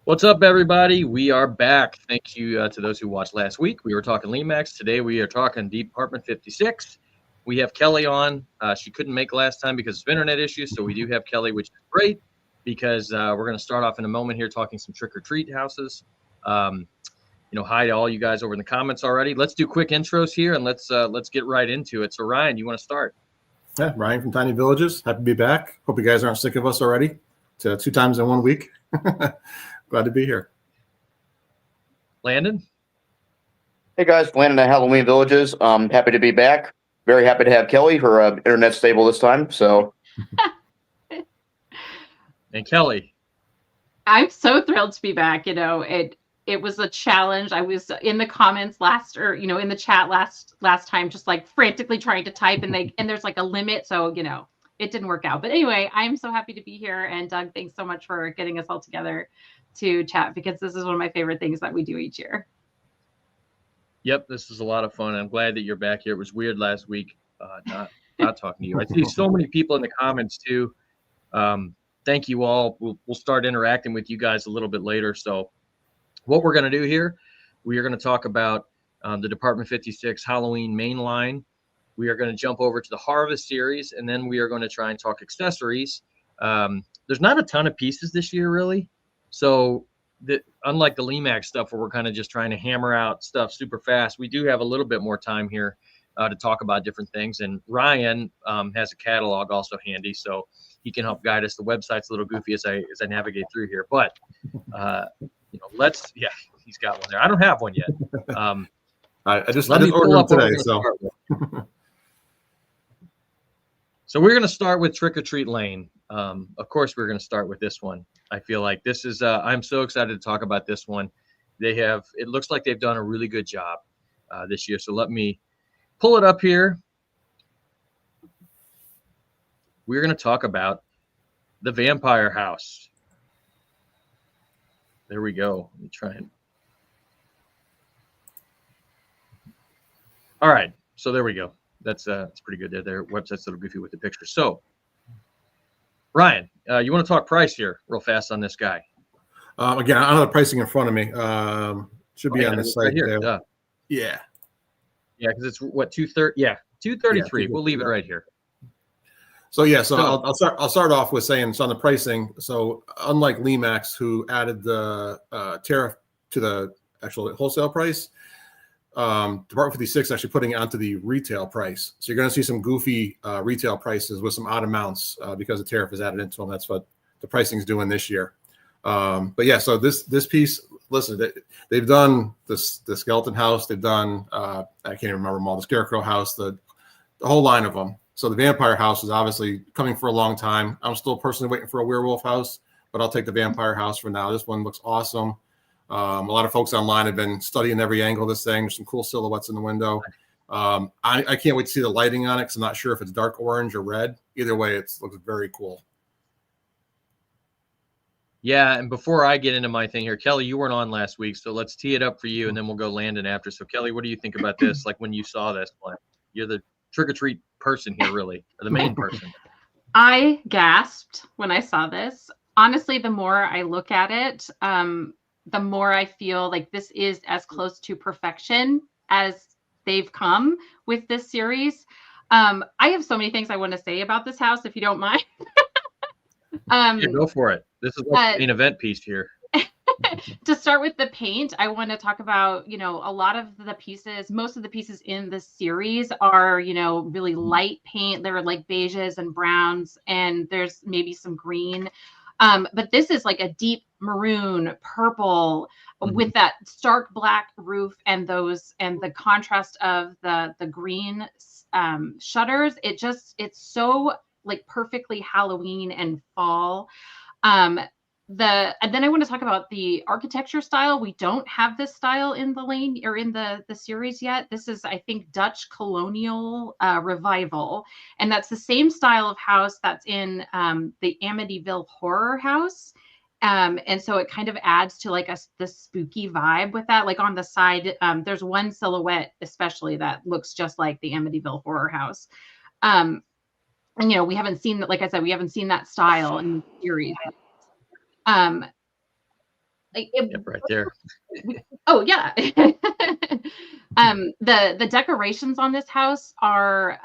What's up, everybody? We are back. Thank you to those who watched last week. We were talking Lemax. Today we are talking Department 56. We have Kelly on. She couldn't make last time because of internet issues, so we do have Kelly, which is great because we're going to start off in a moment here talking some trick-or-treat houses. Hi to all you guys over in the comments already. Let's do quick intros here, and let's get right into it. So, Ryan, you want to start? Yeah, Ryan from Tiny Villages. Happy to be back. Hope you guys aren't sick of us already. It's 2 times in 1 week. Glad to be here. Landon? Hey guys, Landon at Halloween Villages. Happy to be back. Very happy to have Kelly. Her internet stable this time. So, and Kelly. I'm so thrilled to be back. It was a challenge. I was in the comments in the chat last time, just like frantically trying to type, and there's like a limit, so it didn't work out. But anyway, I'm so happy to be here. And Doug, thanks so much for getting us all together to chat, because this is one of my favorite things that we do each year. Yep, this is a lot of fun. I'm glad that you're back here. It was weird last week not talking to you. I see so many people in the comments too. Thank you all. We'll start interacting with you guys a little bit later. So what we're going to do here, we are going to talk about the Department 56 Halloween main line. We are going to jump over to the Harvest series, and then we are going to try and talk accessories. There's not a ton of pieces this year, really. So unlike the Lemax stuff where we're kind of just trying to hammer out stuff super fast, we do have a little bit more time here to talk about different things. And Ryan has a catalog also handy, so he can help guide us. The website's a little goofy as I navigate through here, but he's got one there. I don't have one yet. I just ordered them today, so. So we're going to start with Trick or Treat Lane. Of course, we're going to start with this one. I feel like this is, I'm so excited to talk about this one. It looks like they've done a really good job this year. So let me pull it up here. We're going to talk about the Vampire House. There we go. Let me try and. All right. So there we go. That's pretty good there. Their website's a little goofy with the picture. So, Ryan, you want to talk price here real fast on this guy? Again, I don't have the pricing in front of me. Should be on the site right here. Yeah. Yeah, because it's what, 230? Yeah, 233. We'll leave it right here. So I'll start off with saying it's on the pricing. So unlike Lemax, who added the tariff to the actual wholesale price, Department 56 actually putting it onto the retail price. So you're going to see some goofy retail prices with some odd amounts because the tariff is added into them. That's what the pricing is doing this year. But yeah, so this piece, listen, they've done the skeleton house. They've done, I can't even remember them all, the scarecrow house, the whole line of them. So the vampire house is obviously coming for a long time. I'm still personally waiting for a werewolf house, but I'll take the vampire house for now. This one looks awesome. A lot of folks online have been studying every angle of this thing. There's some cool silhouettes in the window. I can't wait to see the lighting on it because I'm not sure if it's dark orange or red. Either way, it looks very cool. Yeah, and before I get into my thing here, Kelly, you weren't on last week, so let's tee it up for you, and then we'll go Landon after. So, Kelly, what do you think about this? Like when you saw this one, you're the trick-or-treat person here, really, or the main person. I gasped when I saw this. Honestly, the more I look at it, the more I feel like this is as close to perfection as they've come with this series. I have so many things I want to say about this house, if you don't mind. Yeah, go for it. This is like an event piece here. To start with the paint, I want to talk about, a lot of the pieces, most of the pieces in this series are, really light paint. They're like beiges and browns, and there's maybe some green. But this is like a deep maroon, purple, with that stark black roof and the contrast of the green shutters. It's so like perfectly Halloween and fall. And then I want to talk about the architecture style. We don't have this style in the lane or in the series yet. This is, I think, Dutch colonial revival. And that's the same style of house that's in the Amityville horror house. And so it kind of adds to like the spooky vibe with that. Like on the side, there's one silhouette especially that looks just like the Amityville horror house. And, we haven't seen that, like I said, we haven't seen that style in the series. Like Yep, right there. oh yeah. The decorations on this house are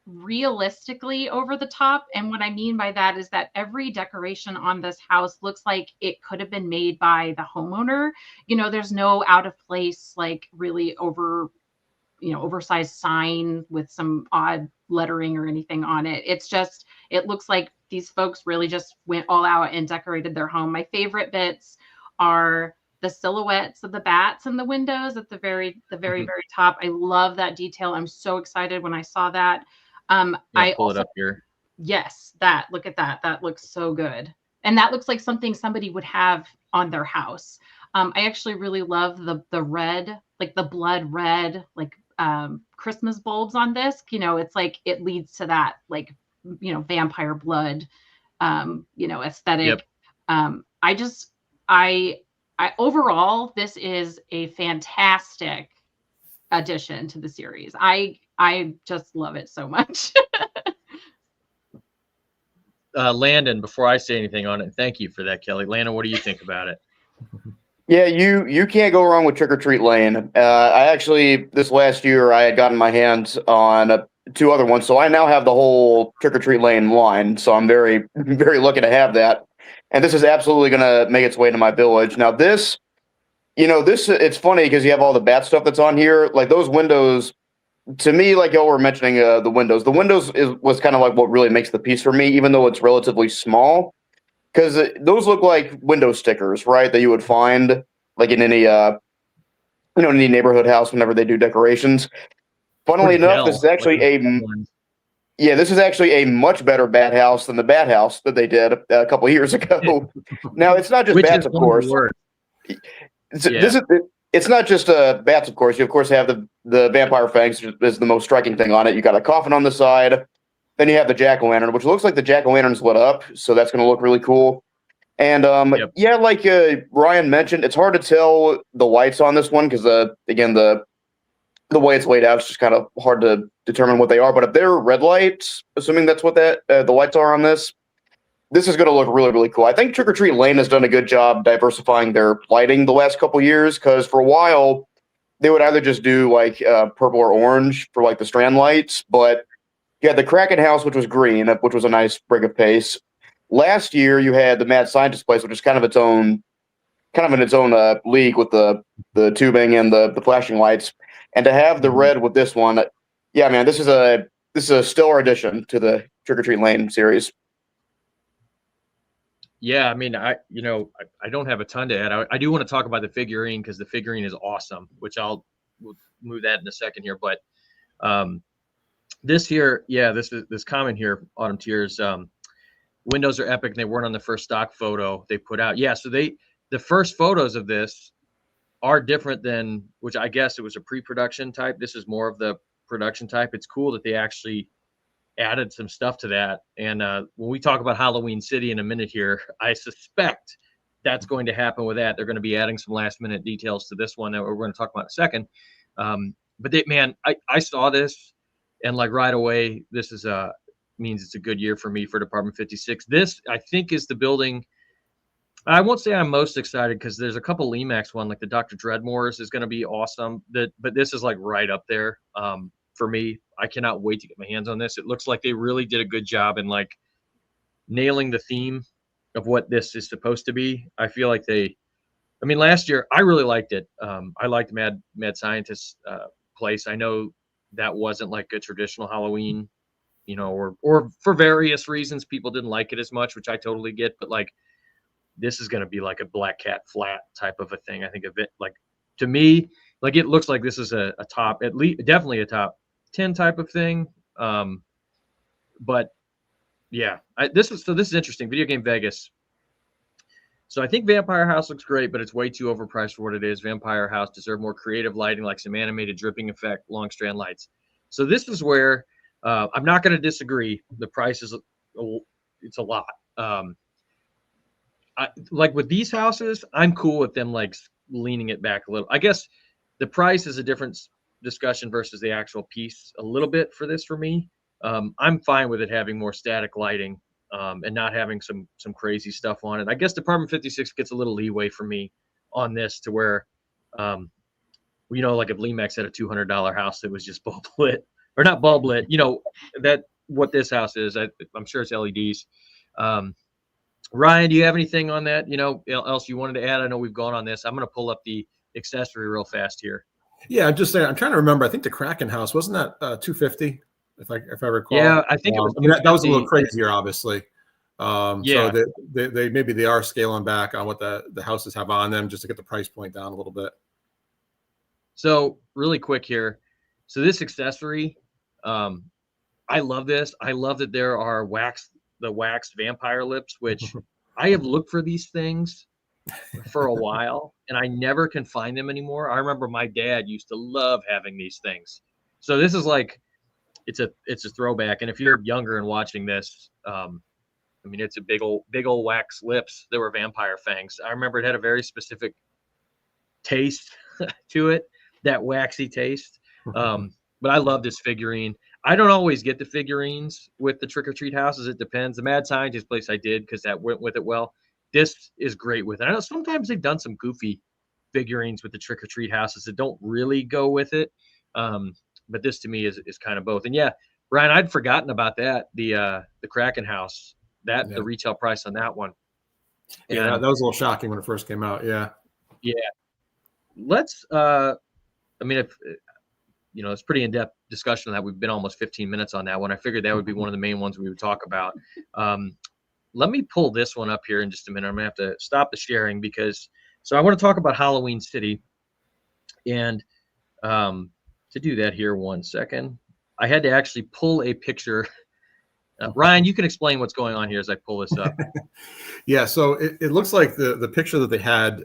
realistically over the top. And what I mean by that is that every decoration on this house looks like it could have been made by the homeowner. There's no out of place, like really oversized sign with some odd lettering or anything on it. It looks like these folks really just went all out and decorated their home. My favorite bits are the silhouettes of the bats in the windows at the very top. I love that detail. I'm so excited when I saw that. Yeah, I pull also, it up here. yes, look at that. That looks so good. And that looks like something somebody would have on their house. I actually really love the red, like the blood red, like Christmas bulbs on this. It's like it leads to that, like, vampire blood, aesthetic. Yep. I overall, this is a fantastic addition to the series. I just love it so much. Landon, before I say anything on it, thank you for that, Kelly. Landon, what do you think about it? Yeah, you can't go wrong with Trick or Treat Lane. I actually, this last year, I had gotten my hands on two other ones, so I now have the whole Trick or Treat Lane line. So I'm very, very lucky to have that. And this is absolutely going to make its way to my village. Now, this, it's funny because you have all the bat stuff that's on here. Like those windows, to me, like y'all were mentioning, the windows. The windows was kind of like what really makes the piece for me, even though it's relatively small. Because those look like window stickers, right? That you would find like in any any neighborhood house whenever they do decorations. Funnily enough, this is actually this is actually a much better bat house than the bat house that they did a couple of years ago. Now it's not just bats, of course. It's not just bats, of course. You of course have the vampire fangs is the most striking thing on it. You got a coffin on the side. Then you have the jack-o'-lantern, which looks like the jack-o'-lantern's lit up, so that's going to look really cool. And yeah, like Ryan mentioned, it's hard to tell the lights on this one because again the way it's laid out, it's just kind of hard to determine what they are. But if they're red lights, assuming that's what the lights are on this is going to look really, really cool. I think Trick or Treat Lane has done a good job diversifying their lighting the last couple years because for a while they would either just do like purple or orange for like the strand lights, but you had the Kraken House, which was green, which was a nice break of pace. Last year, you had the Mad Scientist Place, which is kind of in its own league with the tubing and the flashing lights. And to have the red with this one, yeah, man, this is a stellar addition to the Trick or Treat Lane series. Yeah, I mean, I don't have a ton to add. I do want to talk about the figurine because the figurine is awesome, which we'll move that in a second here. But this here, yeah, this comment here, Autumn Tears. Windows are epic. And they weren't on the first stock photo they put out. Yeah, so the first photos of this are different than, which I guess it was a pre-production type. This is more of the production type. It's cool that they actually added some stuff to that. And when we talk about Halloween City in a minute here, I suspect that's going to happen with that. They're going to be adding some last minute details to this one that we're going to talk about in a second. But I saw this and like right away, this is means it's a good year for me for Department 56. This, I think, is the building. I won't say I'm most excited because there's a couple Lemax one, like the Dr. Dreadmore's is going to be awesome. But this is like right up there for me. I cannot wait to get my hands on this. It looks like they really did a good job in like nailing the theme of what this is supposed to be. I feel like last year I really liked it. I liked Mad Scientist Place. I know that wasn't like a traditional Halloween, or for various reasons, people didn't like it as much, which I totally get. But like, this is going to be like a Black Cat Flat type of a thing. I think of it like, to me, like it looks like this is a top, at least definitely a top 10 type of thing. But yeah, this is interesting. Video Game Vegas. So I think Vampire House looks great, but it's way too overpriced for what it is. Vampire House deserved more creative lighting, like some animated dripping effect, long strand lights. So this is where I'm not going to disagree. The price is it's a lot. Like with these houses, I'm cool with them like leaning it back a little. I guess the price is a different discussion versus the actual piece a little bit for this for me. I'm fine with it having more static lighting and not having some crazy stuff on it. I guess Department 56 gets a little leeway for me on this to where, like if Lemax had a $200 house that was just bulb lit or not bulb lit, that what this house is, I'm sure it's LEDs. Ryan, do you have anything on that? Else you wanted to add? I know we've gone on this. I'm going to pull up the accessory real fast here. Yeah, I'm just saying. I'm trying to remember. I think the Kraken house wasn't that 250, if I recall. Yeah, I think it was. That was a little crazier, obviously. Yeah. So they maybe they are scaling back on what the houses have on them just to get the price point down a little bit. So really quick here. So this accessory, I love this. I love that there are waxed vampire lips, which I have looked for these things for a while and I never can find them anymore. I remember my dad used to love having these things. So this is like, it's a throwback. And if you're younger and watching this, it's a big old wax lips. There were vampire fangs. I remember it had a very specific taste to it, that waxy taste. But I love this figurine. I don't always get the figurines with the trick or treat houses. It depends. The Mad Scientist place I did because that went with it well. This is great with it. I know sometimes they've done some goofy figurines with the trick or treat houses that don't really go with it. But this to me is kind of both. And yeah, Brian, I'd forgotten about that. The Kraken house, the retail price on that one. Yeah, that was a little shocking when it first came out. Yeah. Yeah. Let's, it's pretty in-depth discussion on that. We've been almost 15 minutes on that one. I figured that would be one of the main ones we would talk about. Let me pull this one up here in just a minute. I'm going to have to stop the sharing so I want to talk about Halloween City. And to do that here, 1 second, I had to actually pull a picture. Ryan, you can explain what's going on here as I pull this up. Yeah, so it looks like the picture that they had,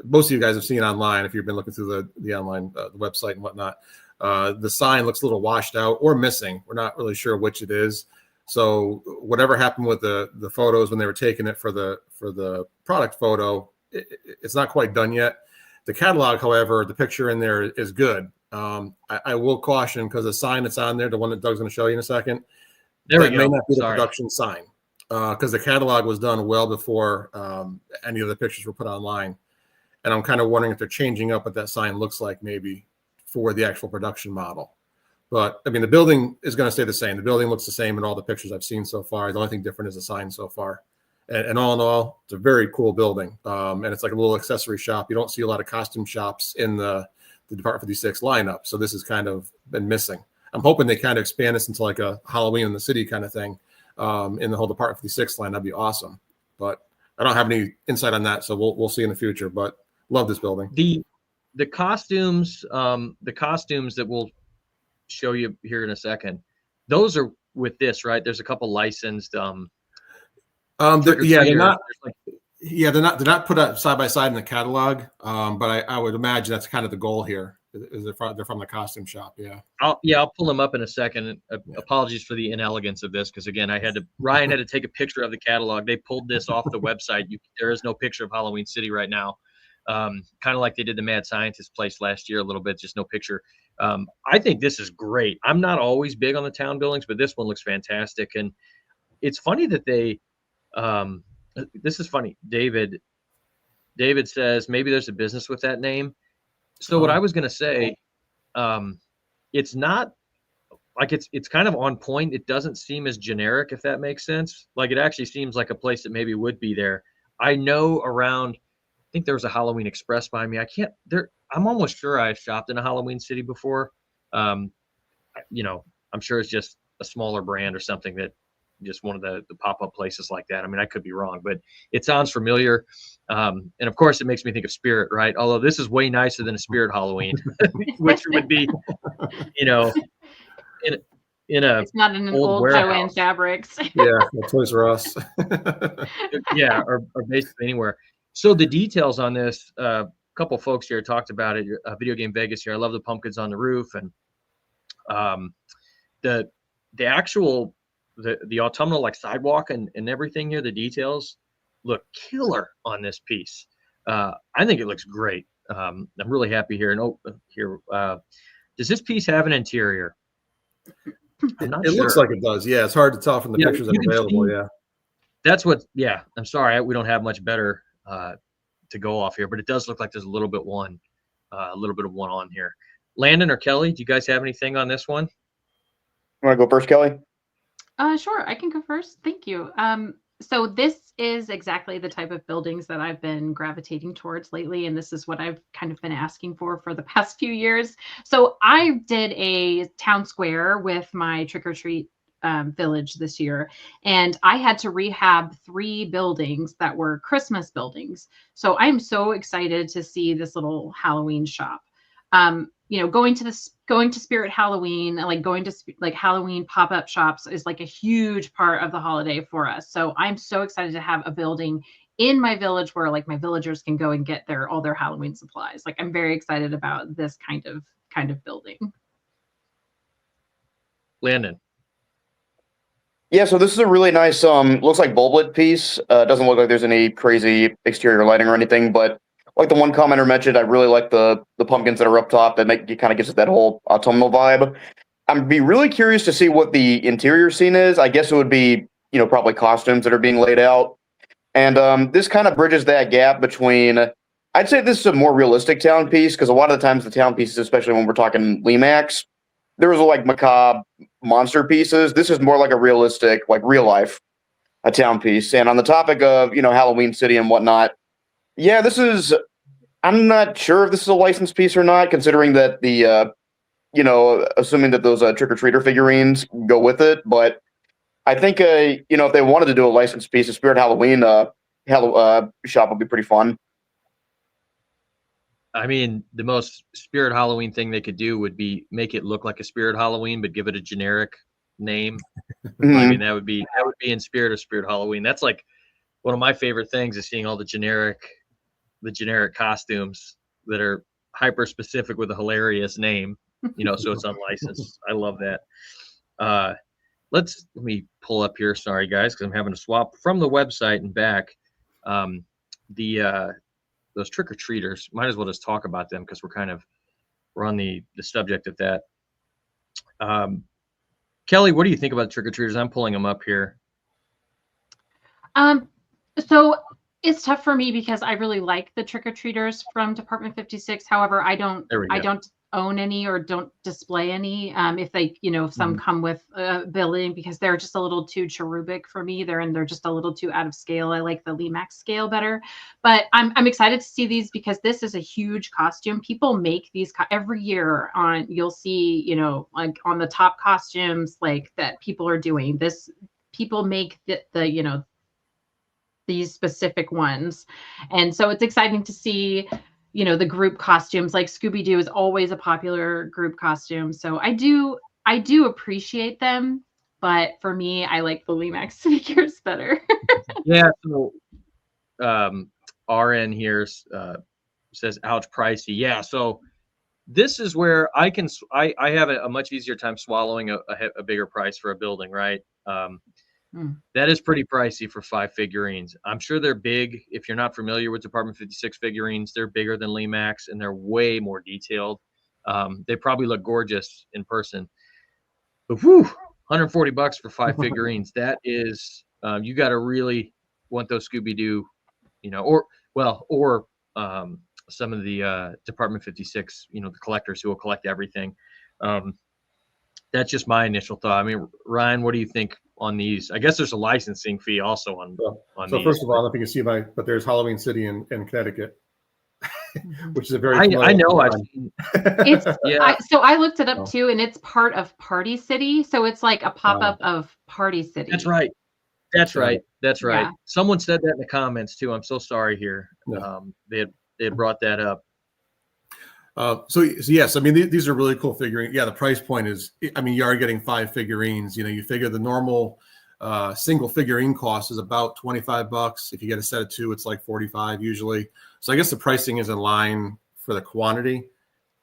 most of you guys have seen online if you've been looking through the online the website and whatnot. The sign looks a little washed out or missing. We're not really sure which it is. So whatever happened with the photos when they were taking it for the product photo, it's not quite done yet. The catalog, however, the picture in there is good. I will caution because the sign that's on there, the one that Doug's going to show you in a second, that may not be the production sign because the catalog was done well before any of the pictures were put online. And I'm kind of wondering if they're changing up what that sign looks like maybe for the actual production model. But, the building is going to stay the same. The building looks the same in all the pictures I've seen so far. The only thing different is the sign so far. And all in all, it's a very cool building. And it's like a little accessory shop. You don't see a lot of costume shops in the Department 56 lineup. So this has kind of been missing. I'm hoping they kind of expand this into like a Halloween in the city kind of thing in the whole Department 56 line. That'd be awesome. But I don't have any insight on that. So we'll see in the future. But love this building. The costumes that we'll show you here in a second, those are with this, right? There's a couple licensed they're not put up side by side in the catalog, but I would imagine that's kind of the goal here. Is they're from the costume shop? Yeah. I'll pull them up in a second. Apologies for the inelegance of this because again, Ryan had to take a picture of the catalog. They pulled this off the website. There is no picture of Halloween City right now. Kind of like they did the Mad Scientist place last year a little bit, just no picture. I think this is great. I'm not always big on the town buildings, but this one looks fantastic. And it's funny that this is funny. David says maybe there's a business with that name. So what I was going to say, it's not like it's kind of on point. It doesn't seem as generic, if that makes sense. Like it actually seems like a place that maybe would be there. I know around, I think there was a Halloween Express by me. I'm almost sure I've shopped in a Halloween City before. I'm sure it's just a smaller brand or something that just one of the pop-up places like that. I could be wrong, but it sounds familiar. And of course it makes me think of Spirit, right? Although this is way nicer than a Spirit Halloween, which would be, in a it's not in an old Joanne Fabrics. Yeah, Toys R Us. Yeah, or basically anywhere. So the details on this, a couple folks here talked about it. Video Game Vegas here. I love the pumpkins on the roof, and the actual the autumnal like sidewalk and everything here. The details look killer on this piece. I think it looks great. I'm really happy here. And here, does this piece have an interior? I'm not sure. Looks like it does. Yeah, it's hard to tell from the pictures that are available. Yeah. that's what. Yeah, I'm sorry, we don't have much better to go off here, but it does look like there's a little bit of one on here. Landon or Kelly, do you guys have anything on this one? You want to go first, Kelly? Sure, I can go first. Thank you. So this is exactly the type of buildings that I've been gravitating towards lately, and this is what I've kind of been asking for the past few years. So I did a town square with my trick or treat village this year, and I had to rehab 3 buildings that were Christmas buildings. So I'm so excited to see this little Halloween shop. Going to Spirit Halloween, like going to like Halloween pop-up shops is like a huge part of the holiday for us. So I'm so excited to have a building in my village where like my villagers can go and get all their Halloween supplies. Like I'm very excited about this kind of building. Landon. Yeah, so this is a really nice, looks like bulb lit piece. Doesn't look like there's any crazy exterior lighting or anything, but like the one commenter mentioned, I really like the pumpkins that are up top that kind of gives it that whole autumnal vibe. I'd be really curious to see what the interior scene is. I guess it would be, probably costumes that are being laid out. And this kind of bridges that gap between, I'd say this is a more realistic town piece, because a lot of the times the town pieces, especially when we're talking Limax, there was like macabre monster pieces. This is more like a realistic, like real life, a town piece. And on the topic of, Halloween City and whatnot, yeah, I'm not sure if this is a licensed piece or not, considering that assuming that those trick-or-treater figurines go with it. But I think, if they wanted to do a licensed piece, a Spirit Halloween shop would be pretty fun. I mean, the most Spirit Halloween thing they could do would be make it look like a Spirit Halloween, but give it a generic name. Mm-hmm. I mean, that would be in spirit of Spirit Halloween. That's like one of my favorite things is seeing all the generic costumes that are hyper specific with a hilarious name, so it's unlicensed. I love that. Let me pull up here. Sorry guys, because I'm having to swap from the website and back. Those trick-or-treaters, might as well just talk about them because we're on the subject of that. Kelly, what do you think about trick-or-treaters? I'm pulling them up here. So it's tough for me because I really like the trick-or-treaters from Department 56. However, I don't own any or don't display any. If they, some come with a building because they're just a little too cherubic for me. They're just a little too out of scale. I like the Limax scale better. But I'm excited to see these because this is a huge costume. People make these every year you'll see, like on the top costumes like that people are doing this. People make the these specific ones. And so it's exciting to see, the group costumes. Like Scooby-Doo is always a popular group costume. So I do appreciate them, but for me, I like the Limax figures better. Yeah. So RN here says, ouch, pricey. Yeah. So this is where I have a much easier time swallowing a bigger price for a building, right? That is pretty pricey for 5 figurines. I'm sure they're big. If you're not familiar with Department 56 figurines, they're bigger than Limax and they're way more detailed. They probably look gorgeous in person. But $140 for 5 figurines. That is, you got to really want those Scooby-Doo, or some of the Department 56, the collectors who will collect everything. That's just my initial thought. I mean, Ryan, what do you think on these? I guess there's a licensing fee also on so these. First of all, I don't know if you can see but there's Halloween City in Connecticut, which is a very I know. So I looked it up too, and it's part of Party City. So it's like a pop-up of Party City. That's right. That's right. Yeah. Someone said that in the comments too. I'm so sorry here. Yeah. They had brought that up. So yes, I mean, these are really cool figurines. Yeah, the price point is, I mean, you are getting 5 figurines. You figure the normal single figurine cost is about $25. If you get a set of 2, it's like $45 usually. So I guess the pricing is in line for the quantity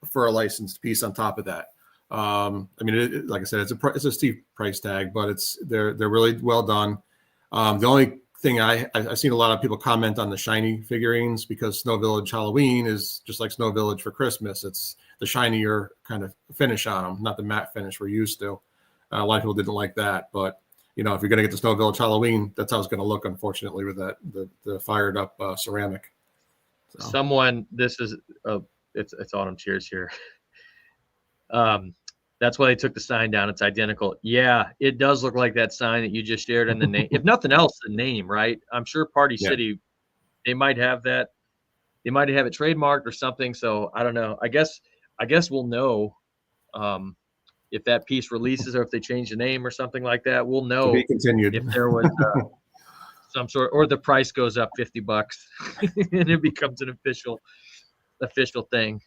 for a licensed piece on top of that. I mean, like I said, it's a steep price tag, but they're really well done. The only thing I've seen a lot of people comment on the shiny figurines because Snow Village Halloween is just like Snow Village for Christmas. It's the shinier kind of finish on them, not the matte finish we're used to. A lot of people didn't like that, but you know, if you're going to get the Snow Village Halloween, that's how it's going to look, unfortunately, with that the fired up ceramic. So. Someone, this is it's autumn cheers here. That's why they took the sign down. It's identical. Yeah, it does look like that sign that you just shared in the name. If nothing else, the name, right? I'm sure Party City, they might have that. They might have it trademarked or something. So I don't know. I guess we'll know if that piece releases or if they change the name or something like that. We'll know to be continued. If there was some sort, or the price goes up $50 and it becomes an official thing.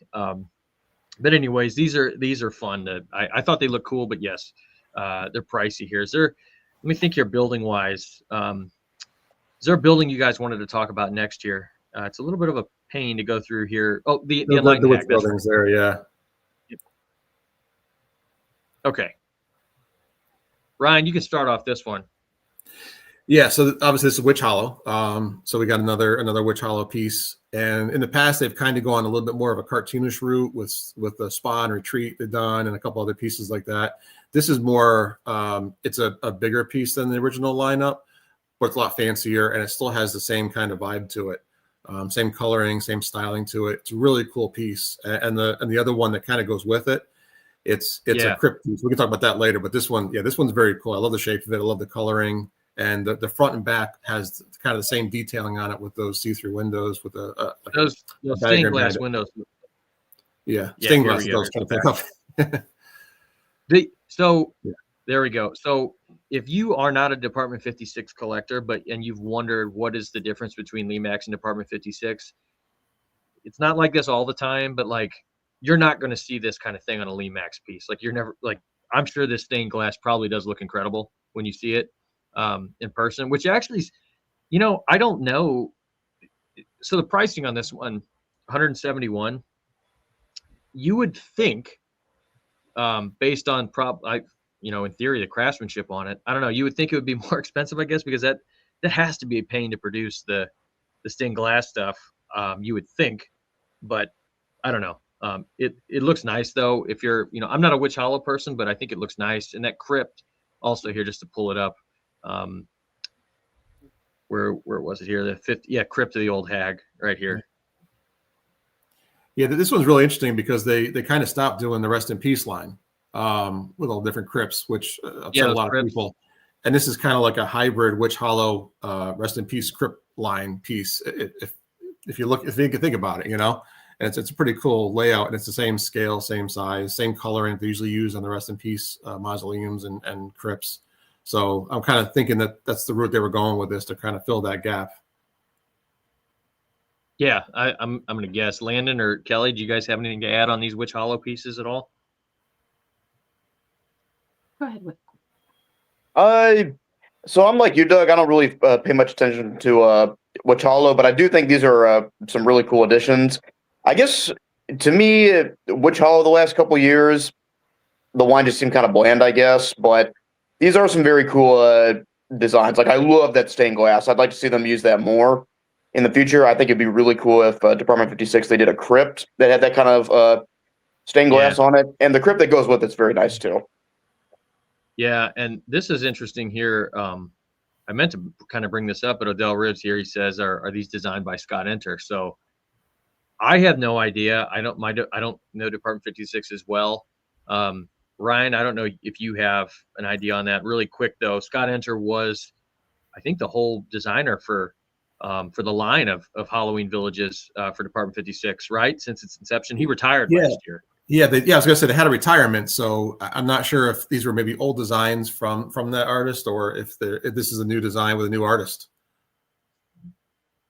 But anyways, these are fun. I thought they looked cool, but yes, they're pricey here. Let me think here, building wise. Is there a building you guys wanted to talk about next year? It's a little bit of a pain to go through here. Oh, the Enlightened Hack. Buildings there, yeah. Okay. Ryan, you can start off this one. Yeah, so obviously this is Witch Hollow. So we got another Witch Hollow piece. And in the past, they've kind of gone a little bit more of a cartoonish route with the Spa and Retreat they've done and a couple other pieces like that. This is more, it's a bigger piece than the original lineup, but it's a lot fancier and it still has the same kind of vibe to it. Same coloring, same styling to it. It's a really cool piece. And the other one that kind of goes with it, it's a crypt piece. We can talk about that later, but this one's very cool. I love the shape of it. I love the coloring. And the front and back has kind of the same detailing on it with those see-through windows with those stained glass windows. Yeah, stained glass. Those kind of thing. There we go. So if you are not a Department 56 collector, and you've wondered what is the difference between Lemax and Department 56, it's not like this all the time, but like you're not going to see this kind of thing on a Lemax piece. Like you're never like, I'm sure this stained glass probably does look incredible when you see it in person, which actually, I don't know. So the pricing on this one, 171, you would think, based on in theory, the craftsmanship on it, I don't know, you would think it would be more expensive, I guess, because that has to be a pain to produce the stained glass stuff. You would think, but I don't know. It looks nice though. If you're, I'm not a Witch Hollow person, but I think it looks nice. And that crypt also here, just to pull it up. Where was it here? The fifth, Crypt of the Old Hag right here. Yeah, this one's really interesting because they kind of stopped doing the Rest in Peace line with all different crypts, which upset a lot of people. And this is kind of like a hybrid Witch Hollow Rest in Peace crypt line piece. If you can think about it, and it's a pretty cool layout, and it's the same scale, same size, same coloring they usually use on the Rest in Peace mausoleums and crypts. So I'm kind of thinking that's the route they were going with this to kind of fill that gap. Yeah, I'm going to guess. Landon or Kelly, do you guys have anything to add on these Witch Hollow pieces at all? Go ahead. So I'm like you, Doug. I don't really pay much attention to Witch Hollow, but I do think these are some really cool additions. I guess to me, Witch Hollow the last couple of years, the wine just seemed kind of bland, I guess, but these are some very cool designs. Like I love that stained glass. I'd like to see them use that more in the future. I think it'd be really cool if Department 56 they did a crypt that had that kind of stained glass on it, and the crypt that goes with it's very nice too. Yeah, and this is interesting here. I meant to kind of bring this up, but Odell Ribs here, he says, are these designed by Scott Enter? So I have no idea. I don't know Department 56 as well. Ryan, I don't know if you have an idea on that. Really quick though, Scott Enter was, I think, the whole designer for the line of Halloween villages for Department 56, right? Since its inception, he retired last year. Yeah, I was going to say they had a retirement, so I'm not sure if these were maybe old designs from that artist or if this is a new design with a new artist.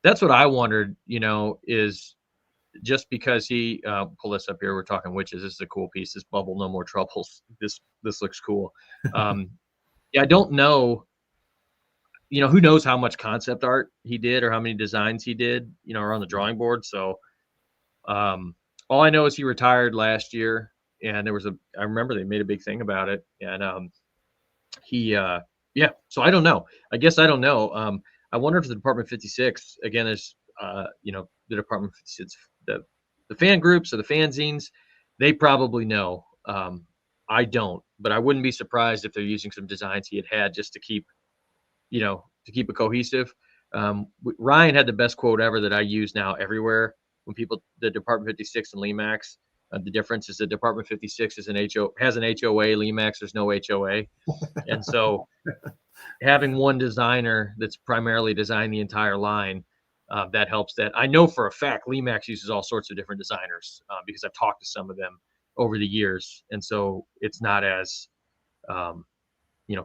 That's what I wondered. Is just because he pull this up here, we're talking witches. This is a cool piece. This bubble, no more troubles. This looks cool. I don't know. Who knows how much concept art he did or how many designs he did, are on the drawing board. So all I know is he retired last year, and I remember they made a big thing about it. And so I don't know. I guess I don't know. I wonder if the Department 56, again, is, the Department 56, the fan groups or the fanzines, they probably know. I don't, but I wouldn't be surprised if they're using some designs he had just to keep to keep it cohesive. Ryan had the best quote ever that I use now everywhere when the Department 56 and Lemax. The difference is the Department 56 has an HOA. Lemax, there's no HOA, and so having one designer that's primarily designed the entire line, that helps. That I know for a fact Lemax uses all sorts of different designers because I've talked to some of them over the years, and so it's not as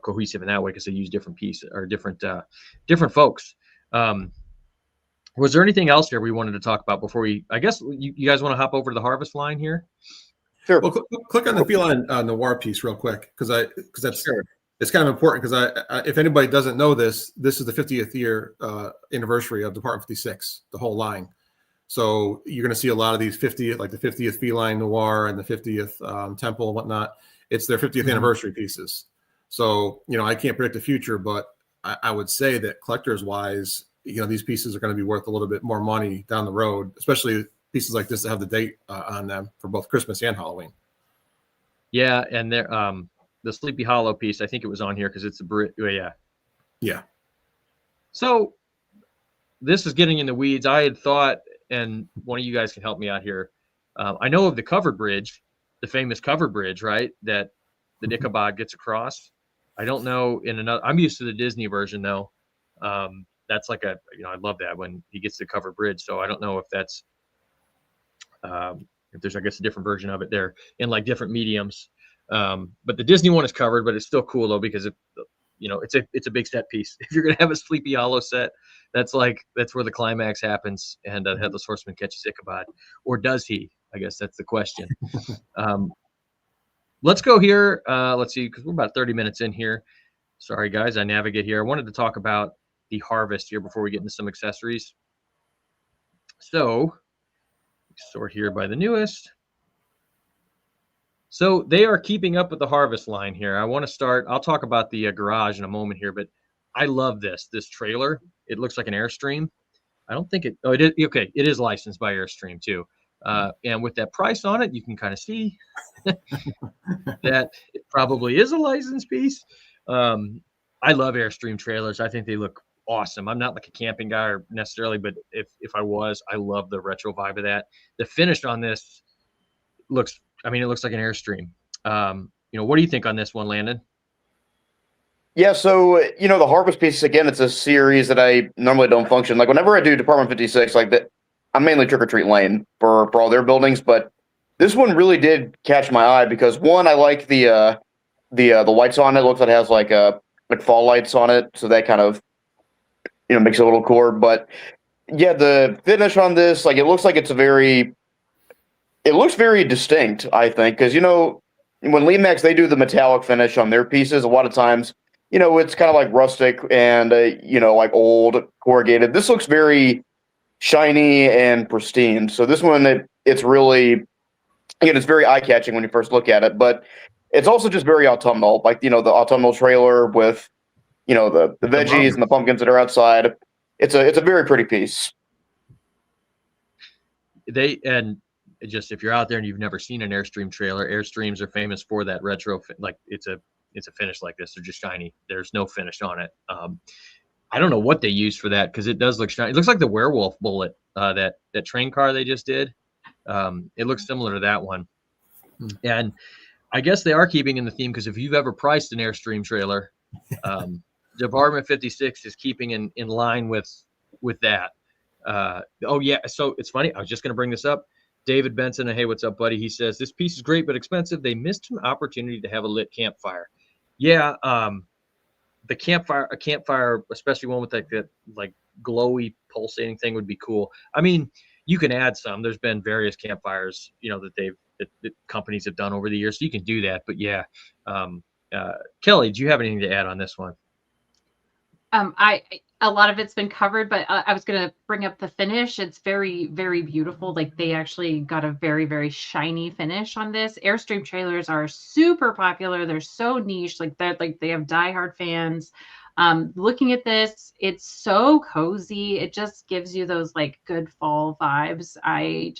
cohesive in that way because they use different pieces or different folks. Was there anything else here we wanted to talk about before I guess you guys want to hop over to the harvest line here? Sure. Well, click on the feline noir piece real quick because that's sure. It's kind of important because if anybody doesn't know this is the 50th year anniversary of Department 56, the whole line. So you're going to see a lot of these 50th, like the 50th feline noir and the 50th temple and whatnot. It's their 50th anniversary pieces. So I can't predict the future, but I would say that collectors wise, these pieces are going to be worth a little bit more money down the road, especially pieces like this that have the date on them for both Christmas and Halloween. Yeah, and they're the Sleepy Hollow piece, I think it was on here because it's Yeah. So this is getting in the weeds. I had thought, and one of you guys can help me out here. I know of the covered bridge, the famous covered bridge, right? That the Ichabod gets across. I don't know I'm used to the Disney version though. That's like I love that when he gets the covered bridge. So I don't know if that's, if there's, I guess, a different version of it there in like different mediums. But the Disney one is covered, but it's still cool though, because it's a big set piece. If you're going to have a Sleepy Hollow set, that's where the climax happens and the Headless Horseman catches Ichabod, or does he? I guess that's the question. Let's go here. Let's see, because we're about 30 minutes in here. Sorry guys, I navigate here. I wanted to talk about the harvest here before we get into some accessories. So sort here by the newest. So they are keeping up with the harvest line here. I want to start. I'll talk about the garage in a moment here, but I love this trailer. It looks like an Airstream. I don't think it. Oh, it is okay. It is licensed by Airstream too. And with that price on it, you can kind of see that it probably is a licensed piece. I love Airstream trailers. I think they look awesome. I'm not like a camping guy or necessarily, but if I was, I love the retro vibe of that. The finish on this looks like an Airstream. What do you think on this one, Landon? Yeah, so the harvest piece, again, it's a series that I normally don't function. Like whenever I do Department 56, like that, I'm mainly Trick or Treat Lane for all their buildings, but this one really did catch my eye because one, I like the lights on it. It looks like it has like fall lights on it, so that kind of makes it a little cooler. But yeah, the finish on this, like it looks like it looks very distinct, I think, because when Lemax, they do the metallic finish on their pieces, a lot of times it's kind of like rustic and like old corrugated. This looks very shiny and pristine. So this one, it's really, again, it's very eye-catching when you first look at it, but it's also just very autumnal, like the autumnal trailer with the veggies and the pumpkins that are outside. It's a very pretty piece. Just if you're out there and you've never seen an Airstream trailer, Airstreams are famous for that retro, like it's a finish like this. They're just shiny. There's no finish on it. I don't know what they use for that because it does look shiny. It looks like the Werewolf Bullet, that train car they just did. It looks similar to that one. And I guess they are keeping in the theme because if you've ever priced an Airstream trailer, Department 56 is keeping in line with that. So it's funny. I was just going to bring this up. David Benson, hey, what's up, buddy? He says, this piece is great but expensive. They missed an opportunity to have a lit campfire. Yeah, a campfire, especially one with that like glowy pulsating thing would be cool. I mean, you can add some. There's been various campfires, that companies have done over the years. So you can do that. But yeah, Kelly, do you have anything to add on this one? A lot of it's been covered, but I was going to bring up the finish. It's very, very beautiful. Like they actually got a very, very shiny finish on this. Airstream trailers are super popular. They're so niche. Like they have diehard fans. Looking at this, it's so cozy. It just gives you those like good fall vibes. I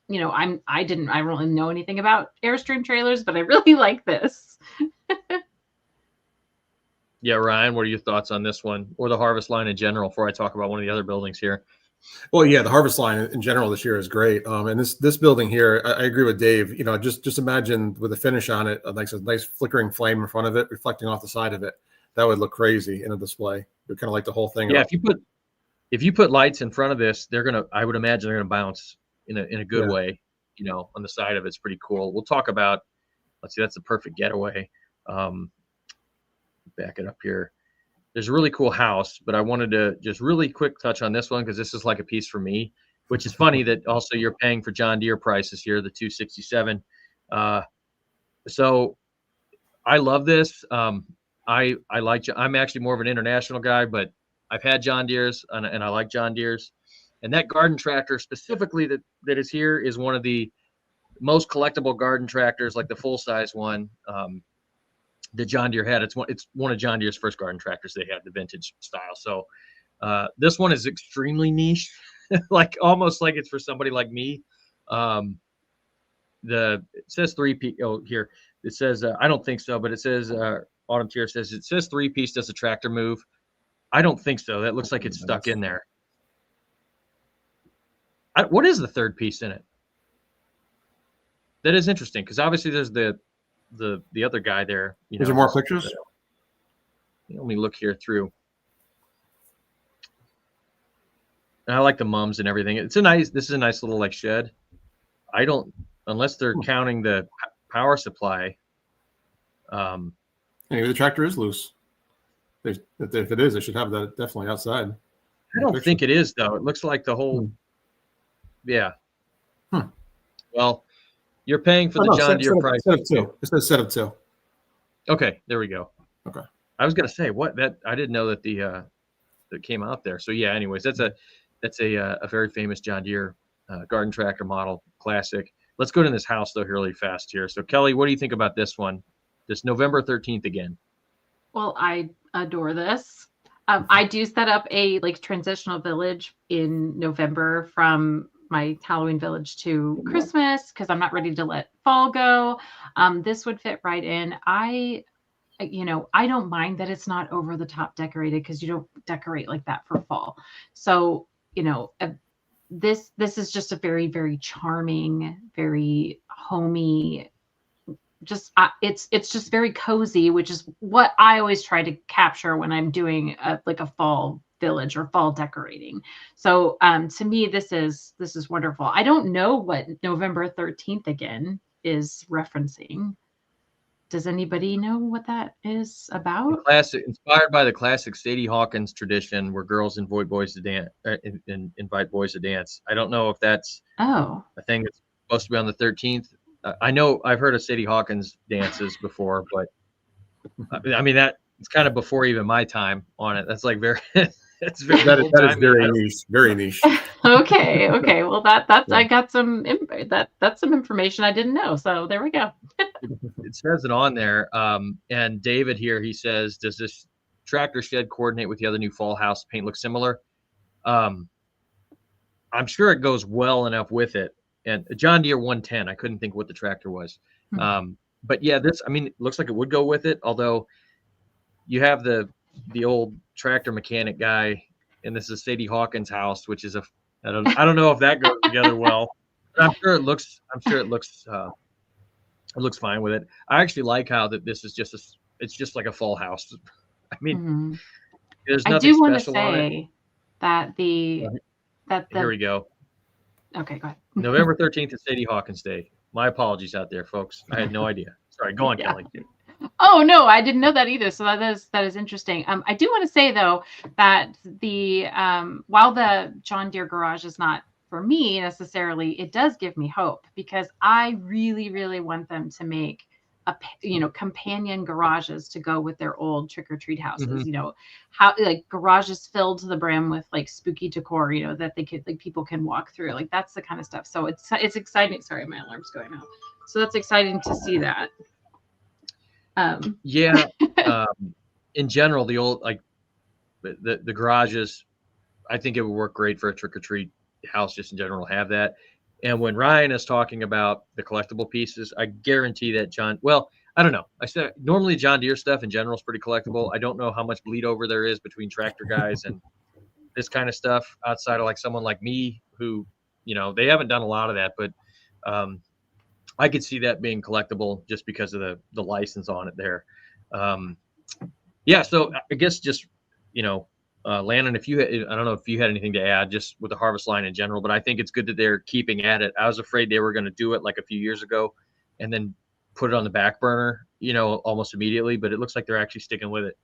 don't really know anything about Airstream trailers, but I really like this. Yeah, Ryan, what are your thoughts on this one or the Harvest line in general before I talk about one of the other buildings here? Well, yeah, the Harvest line in general this year is great. And this building here, I agree with Dave. Just imagine with a finish on it, like a nice flickering flame in front of it, reflecting off the side of it. That would look crazy in a display. It would kind of like the whole thing. Yeah, up. if you put lights in front of this, I would imagine they're gonna bounce in a good way. On the side of it's pretty cool. We'll talk about. Let's see, that's the perfect getaway. Back it up here. There's a really cool house, but I wanted to just really quick touch on this one because this is like a piece for me, which is funny that also you're paying for John Deere prices here, the 267. So I love this. I'm actually more of an international guy, but I've had John Deere's and I like John Deere's. And that garden tractor specifically that is here is one of the most collectible garden tractors, like the full size one. That John Deere had. It's one of John Deere's first garden tractors they had, the vintage style. So this one is extremely niche, like almost like it's for somebody like me. It says 3-piece. Oh, here it says I don't think so, but it says Autumn Tier says it says 3-piece. Does the tractor move? I don't think so. That looks like it's stuck in there. What is the third piece in it? That is interesting because obviously there's the other guy there. Is there more pictures? Let me look here through. And I like the mums and everything. This is a nice little like shed. Unless they're counting the power supply. Anyway, the tractor is loose. If it is, they should have that definitely outside. I don't think it is though. It looks like the whole. Yeah. Well, you're paying for the John Deere price. Set of two. It says set of two. Okay, there we go. Okay. I was gonna say I didn't know that that came out there. So yeah. Anyways, that's a very famous John Deere garden tractor model, classic. Let's go to this house though, really fast here. So Kelly, what do you think about this one? This November 13th again. Well, I adore this. I do set up a transitional village in November from my Halloween village to Christmas because I'm not ready to let fall go. This would fit right in. I don't mind that it's not over the top decorated because you don't decorate like that for fall. So, this is just a very, very charming, very homey, it's just very cozy, which is what I always try to capture when I'm doing a fall village or fall decorating. So to me, this is wonderful. I don't know what November 13th again is referencing. Does anybody know what that is about? Inspired by the classic Sadie Hawkins tradition where girls invite boys to dance. I don't know if that's a thing that's supposed to be on the 13th. I know I've heard of Sadie Hawkins dances before, but I mean that it's kind of before even my time on it. That's like very that is very niche, very niche. Okay. Well, I got that's some information I didn't know. So there we go. It says it on there. And David here, he says, does this tractor shed coordinate with the other new fall house paint look similar? I'm sure it goes well enough with it. And John Deere 110, I couldn't think what the tractor was. But yeah, it looks like it would go with it. Although you have the old tractor mechanic guy, and this is Sadie Hawkins' house, which is I don't know if that goes together well. But I'm sure it looks fine with it. I actually like how that this is it's just like a fall house. I mean, there's nothing I do want to special on it. say that Here we go. Okay, go ahead. November 13th is Sadie Hawkins Day. My apologies out there, folks. I had no idea. Sorry, go on, Kelly. Oh no, I didn't know that either. So that is interesting. I do want to say though that the while the John Deere garage is not for me necessarily, it does give me hope because I really, really want them to make companion garages to go with their old trick or treat houses. Mm-hmm. How garages filled to the brim with spooky decor. That they could people can walk through. That's the kind of stuff. So it's exciting. Sorry, my alarm's going off. So that's exciting to see that. In general, the old the garages, I think it would work great for a trick or treat house. Just in general, have that. And when Ryan is talking about the collectible pieces, I guarantee that John. Well, I don't know. I said normally John Deere stuff in general is pretty collectible. I don't know how much bleed over there is between tractor guys and this kind of stuff outside of like someone like me who, they haven't done a lot of that, but I could see that being collectible just because of the license on it there. Yeah. So I guess just, Landon, I don't know if you had anything to add just with the harvest line in general, but I think it's good that they're keeping at it. I was afraid they were going to do it like a few years ago and then put it on the back burner, almost immediately, but it looks like they're actually sticking with it.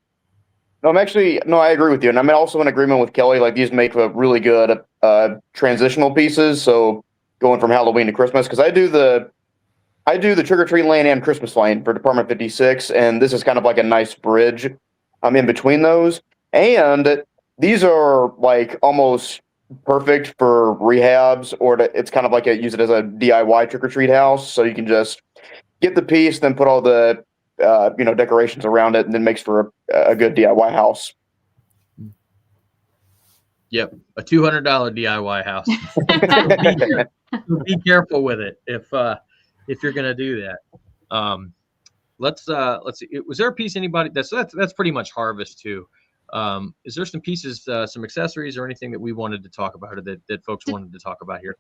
No, I agree with you. And I'm also in agreement with Kelly. Like these make a really good transitional pieces. So going from Halloween to Christmas, because I do the trick-or-treat lane and Christmas lane for Department 56. And this is kind of like a nice bridge. I'm in between those. And these are like almost perfect for rehabs it's kind of like use it as a DIY trick-or-treat house. So you can just get the piece, then put all the decorations around it, and then makes for a good DIY house. Yep, a $200 DIY house. So be careful with it if you're gonna do that. Let's see. Was there a piece anybody that's pretty much harvest too? Is there some pieces, some accessories, or anything that we wanted to talk about, or that folks wanted to talk about here?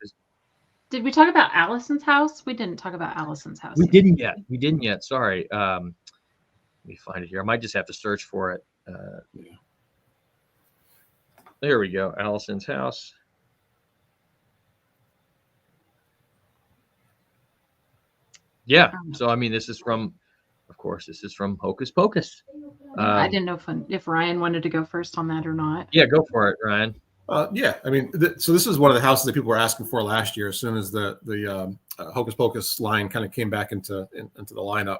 Did we talk about Allison's house? We didn't talk about Allison's house. We didn't yet. Sorry. Let me find it here. I might just have to search for it. There we go. Allison's house. Yeah. So, I mean, this is from Hocus Pocus. I didn't know if Ryan wanted to go first on that or not. Yeah, go for it, Ryan. Yeah, I mean, so this is one of the houses that people were asking for last year. As soon as the Hocus Pocus line kind of came back into the lineup,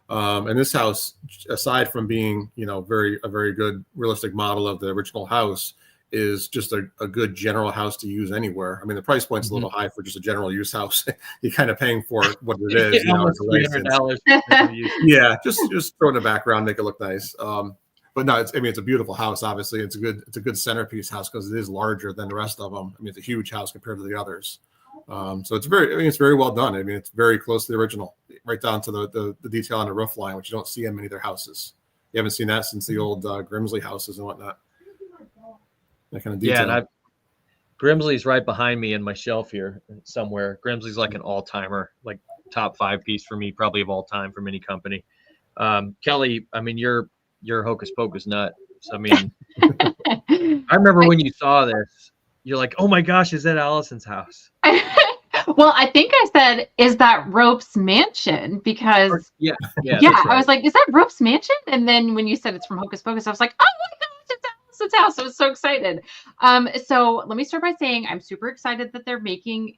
and this house, aside from being a very good realistic model of the original house, is just a good general house to use anywhere. I mean, the price point's a little high for just a general use house. You're kind of paying for what it is. Almost $300. Yeah, just throw it in the background, make it look nice. But no, it's a beautiful house. Obviously, it's a good centerpiece house because it is larger than the rest of them. I mean, it's a huge house compared to the others. So it's very well done. I mean, it's very close to the original, right down to the detail on the roof line, which you don't see in many other houses. You haven't seen that since the old Grimsley houses and whatnot. That kind of detail. Yeah, and Grimsley's right behind me in my shelf here somewhere. Grimsley's like an all-timer, like top 5 piece for me, probably of all time from any company. Kelly, I mean, you're Hocus Pocus nut. So, I mean, I remember when you saw this, you're like, oh my gosh, is that Allison's house? Well, I think I said, is that Rope's mansion? Because yeah, right. I was like, is that Rope's mansion? And then when you said it's from Hocus Pocus, I was like, oh my gosh, it's Allison's house. I was so excited. So let me start by saying I'm super excited that they're making,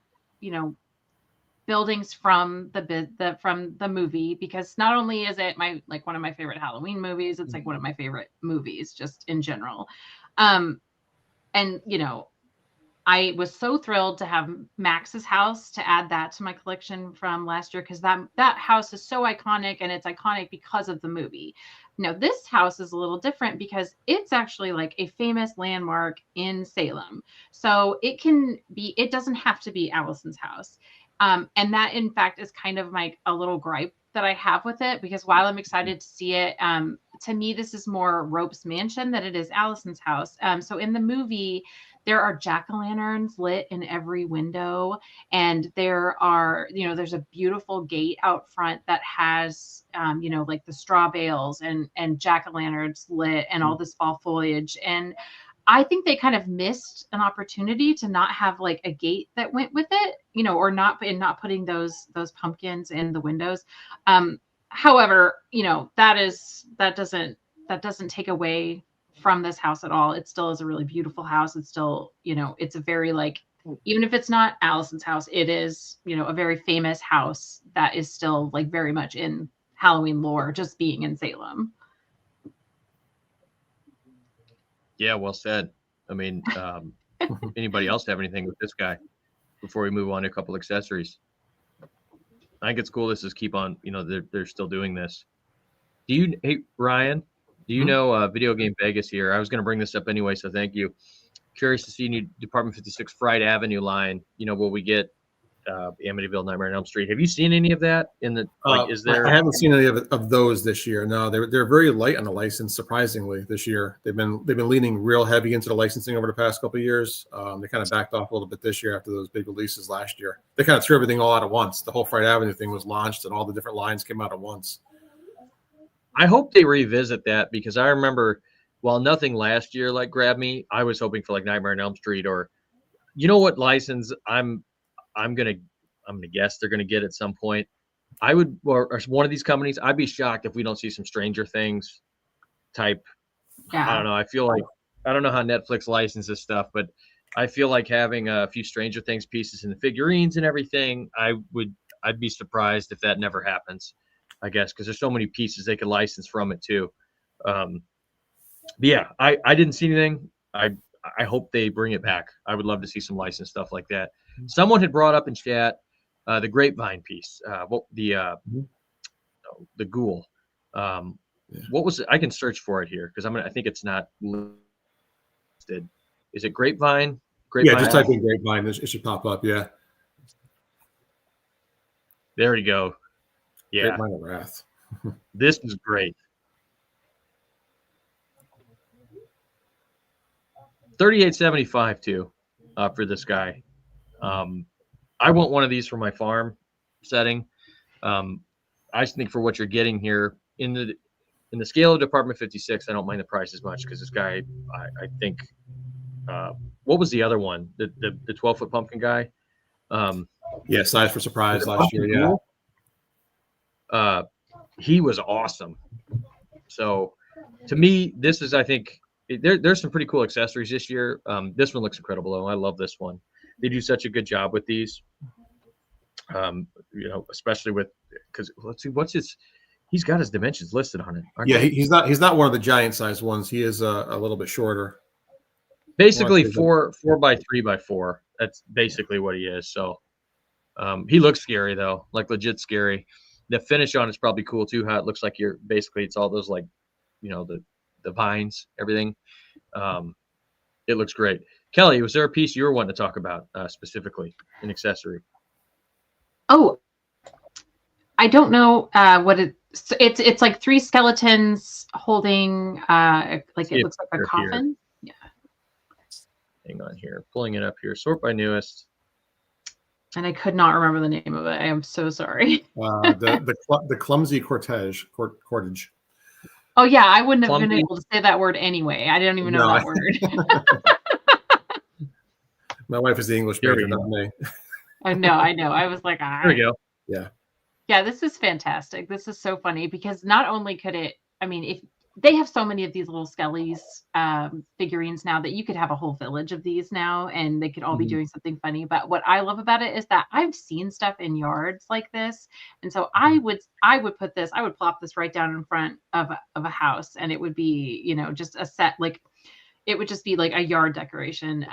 buildings from the movie, because not only is it one of my favorite Halloween movies, it's like one of my favorite movies just in general. And I was so thrilled to have Max's house, to add that to my collection from last year, because that house is so iconic, and it's iconic because of the movie. Now, this house is a little different because it's actually like a famous landmark in Salem. So it doesn't have to be Allison's house. And that, in fact, is kind of a little gripe that I have with it, because while I'm excited to see it, to me, this is more Rope's mansion than it is Allison's house. So in the movie, there are jack-o'-lanterns lit in every window, and there are, there's a beautiful gate out front that has, like the straw bales and jack-o'-lanterns lit and all this fall foliage. And I think they kind of missed an opportunity to not have like a gate that went with it, or not putting those pumpkins in the windows. However, that doesn't take away from this house at all. It still is a really beautiful house. It's still, it's a very even if it's not Allison's house, it is, a very famous house that is still very much in Halloween lore, just being in Salem. Yeah, well said. I mean, anybody else have anything with this guy before we move on to a couple accessories? I think it's cool. This is keep on, they're still doing this. Hey, Ryan, do you know Video Game Vegas here? I was going to bring this up anyway, so thank you. Curious to see new Department 56 Fright Avenue line. Will we get Amityville Nightmare on Elm Street. Have you seen any of that? Is there? I haven't seen any of those this year. No, they're very light on the license. Surprisingly, this year they've been leaning real heavy into the licensing over the past couple of years. They kind of backed off a little bit this year after those big releases last year. They kind of threw everything all out at once. The whole Fright Avenue thing was launched, and all the different lines came out at once. I hope they revisit that, because I remember, while nothing last year like grabbed me, I was hoping for like Nightmare on Elm Street, or you know what license I'm gonna guess they're gonna get at some point. I would, or one of these companies. I'd be shocked if we don't see some Stranger Things type. Yeah. I don't know. I feel like, I don't know how Netflix licenses stuff, but I feel like having a few Stranger Things pieces in the figurines and everything. I'd be surprised if that never happens. I guess because there's so many pieces they could license from it too. But yeah, I didn't see anything. I hope they bring it back. I would love to see some licensed stuff like that. Someone had brought up in chat the Grapevine piece, the ghoul. What was it? I can search for it here because I think it's not listed. Is it Grapevine? Yeah, just type in Grapevine. It should pop up. Yeah. There you go. Yeah. Grapevine of Wrath. This is great. 38.75 too, for this guy. I want one of these for my farm setting. I just think for what you're getting here in the scale of Department 56, I don't mind the price as much because this guy, I think, what was the other one? The 12-foot pumpkin guy. Yeah, Size for Surprise last year. Yeah. He was awesome. So to me, this is, I think, there's some pretty cool accessories this year. This one looks incredible though. I love this one. They do such a good job with these. Especially with, because let's see, he's got his dimensions listed on it. Yeah, he's not one of the giant size ones. He is a little bit shorter. Basically 4 by 3 by 4. That's basically what he is. So he looks scary though, like legit scary. The finish on it's probably cool too. How it looks like it's all those, like, the vines, everything. It looks great. Kelly, was there a piece you were wanting to talk about specifically, an accessory? Oh, I don't know what it's like 3 skeletons holding it looks like a coffin. Here. Yeah. Hang on here. Pulling it up here. Sort by newest. And I could not remember the name of it. I am so sorry. The clumsy cordage. Oh yeah, I wouldn't have been able to say that word ananyway. I didn't even know that word. My wife is the English major, not me. I know. I was like, There we go. Yeah. Yeah, this is fantastic. This is so funny because not only could it, if they have so many of these little skellies figurines now that you could have a whole village of these now and they could all be doing something funny. But what I love about it is that I've seen stuff in yards like this. And so I would plop this right down in front of a house and it would be, just a set, like it would just be like a yard decoration.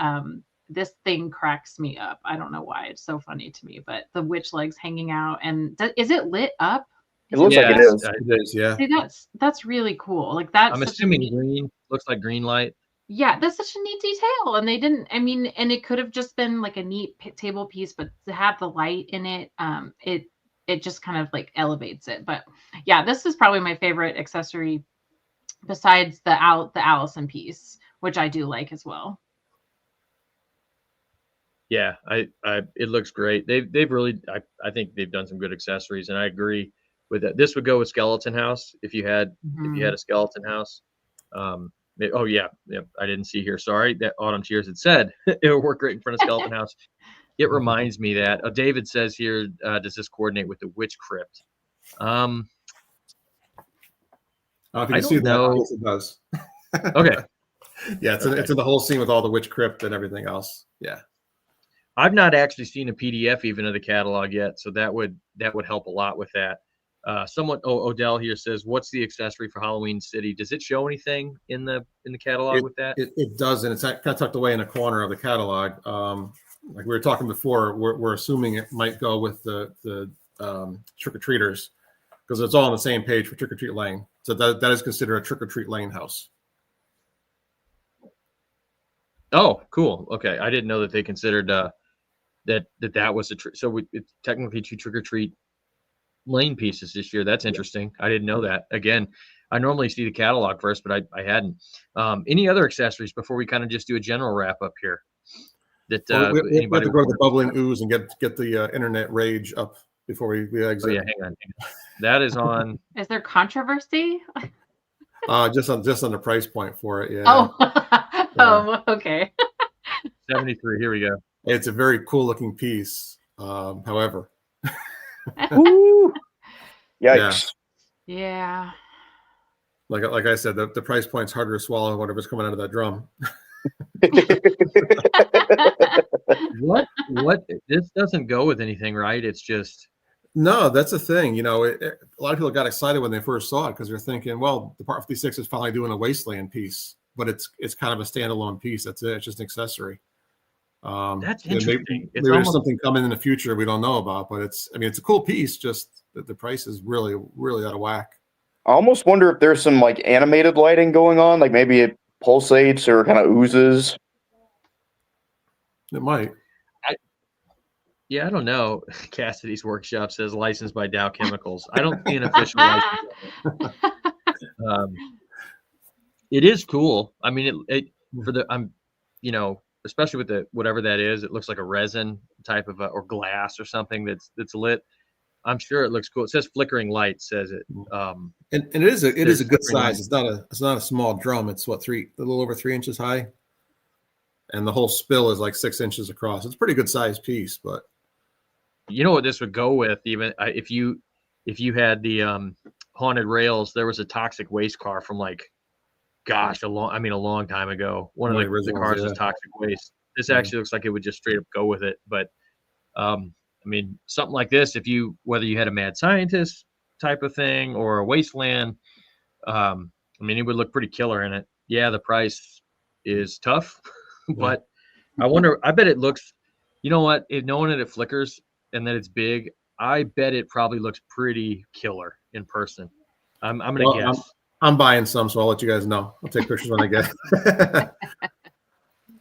This thing cracks me up. I don't know why. It's so funny to me, but the witch legs hanging out and is it lit up? It looks like it is. It is, yeah. See, that's really cool. Like that's. I'm assuming green. Looks like green light. Yeah, that's such a neat detail, and they didn't. And it could have just been like a neat table piece, but to have the light in it, it just kind of like elevates it. But yeah, this is probably my favorite accessory, besides the Allison piece, which I do like as well. Yeah, it looks great. They've really, I think they've done some good accessories, and I agree with that. This would go with Skeleton House if you had a Skeleton House. Oh yeah, I didn't see here. Sorry, that Autumn Cheers had said it would work great in front of Skeleton House. It reminds me that David says here, does this coordinate with the Witch Crypt? If you can see that, yes, it does. Okay. Yeah, it's in the whole scene with all the Witch Crypt and everything else. Yeah. I've not actually seen a PDF even of the catalog yet, so that would help a lot with that. Odell here says, "What's the accessory for Halloween City? Does it show anything in the catalog with that?" It does, and it's kind of tucked away in a corner of the catalog. Like we were talking before, we're assuming it might go with the trick or treaters because it's all on the same page for Trick or Treat Lane. So that is considered a Trick or Treat Lane house. Oh, cool. Okay, I didn't know that they considered that was so it's technically 2 trick or treat lane pieces this year. That's interesting. I didn't know that. Again, I normally see the catalog first, but I hadn't. Any other accessories before we kind of just do a general wrap up here? That we have anybody to go to the bubbling ooze and get the internet rage up before we exit. Oh yeah, hang on. That is on. Is there controversy? Just on the price point for it. Yeah. Oh, Yeah. Okay. 73. Here we go. It's a very cool looking piece. However. Woo! Yikes. Yeah. Like I said, the price point's harder to swallow, whatever's coming out of that drum. What? This doesn't go with anything, right? It's just. No, that's the thing. A lot of people got excited when they first saw it because they're thinking, well, the Part 56 is finally doing a wasteland piece, but it's kind of a standalone piece. That's it. It's just an accessory. That's interesting. Maybe there's something coming in the future we don't know about, but it's a cool piece. Just that the price is really, really out of whack. I almost wonder if there's some like animated lighting going on, like maybe it pulsates or kind of oozes. It might. Yeah, I don't know. Cassidy's Workshop says licensed by Dow Chemicals. I don't see an official license. It is cool. I mean, especially with the whatever that is, it looks like a resin type of or glass or something that's lit. I'm sure it looks cool. It says flickering light, says it. And it is a good size. It's not a small drum. It's a little over 3 inches high, and the whole spill is like 6 inches across. It's a pretty good sized piece, but you know what this would go with, even if you had the haunted rails. There was a toxic waste car from a long time ago. One of the cars was toxic waste. This actually looks like it would just straight up go with it. But something like this, whether you had a mad scientist type of thing or a wasteland, it would look pretty killer in it. Yeah, the price is tough, but I bet it looks, you know what, knowing that it flickers and that it's big, I bet it probably looks pretty killer in person. I'm gonna guess. I'm buying some, so I'll let you guys know. I'll take pictures when I get it.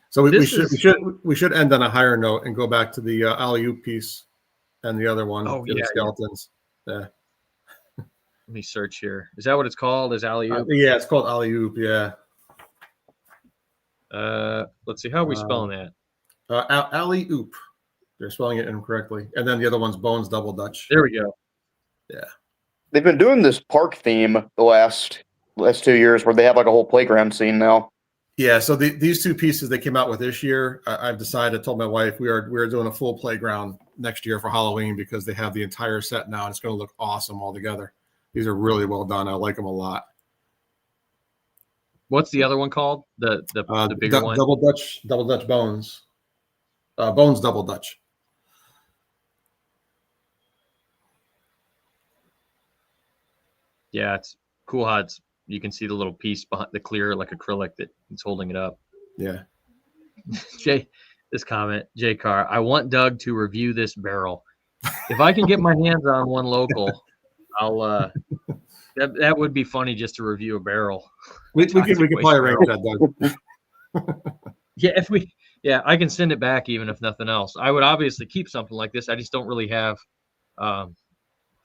So we should end on a higher note and go back to the alley-oop piece and the other one. Oh, the skeletons. Yeah. Let me search here. Is that what it's called? Is alley-oop? Yeah, it's called alley-oop. Yeah. Let's see. How are we spelling that? Alley-oop. They're spelling it incorrectly. And then the other one's Bones Double Dutch. There we go. Yeah. They've been doing this park theme the last 2 years where they have like a whole playground scene now. Yeah, so these two pieces they came out with this year, I've decided, I told my wife we are doing a full playground next year for Halloween because they have the entire set now and it's going to look awesome all together. These are really well done. I like them a lot. What's the other one called? The bigger one? Double Dutch Bones. Bones Double Dutch. Yeah, it's cool how you can see the little piece behind the clear like acrylic that it's holding it up. Yeah. This comment, J Carr, I want Doug to review this barrel. If I can get my hands on one local, I'll that would be funny just to review a barrel. We could probably arrange that, Doug. Yeah, I can send it back even if nothing else. I would obviously keep something like this. I just don't really have off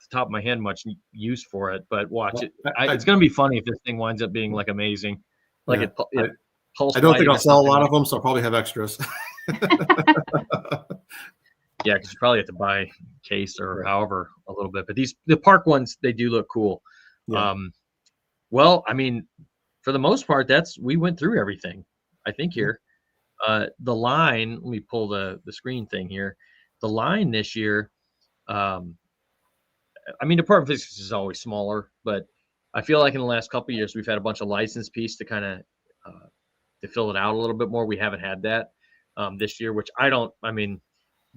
the top of my head much use for it, but watch it. It's going to be funny if this thing winds up being like amazing. Like it I don't think I'll sell a lot of them, so I'll probably have extras. Yeah, because you probably have to buy case or however a little bit. But the park ones, they do look cool. Yeah. Well, I mean, for the most part, we went through everything, I think here. The line, let me pull the screen thing here. The line this year, I mean, Department of Physics is always smaller, but I feel like in the last couple of years, we've had a bunch of license piece to kind of to fill it out a little bit more. We haven't had that this year, which I don't mind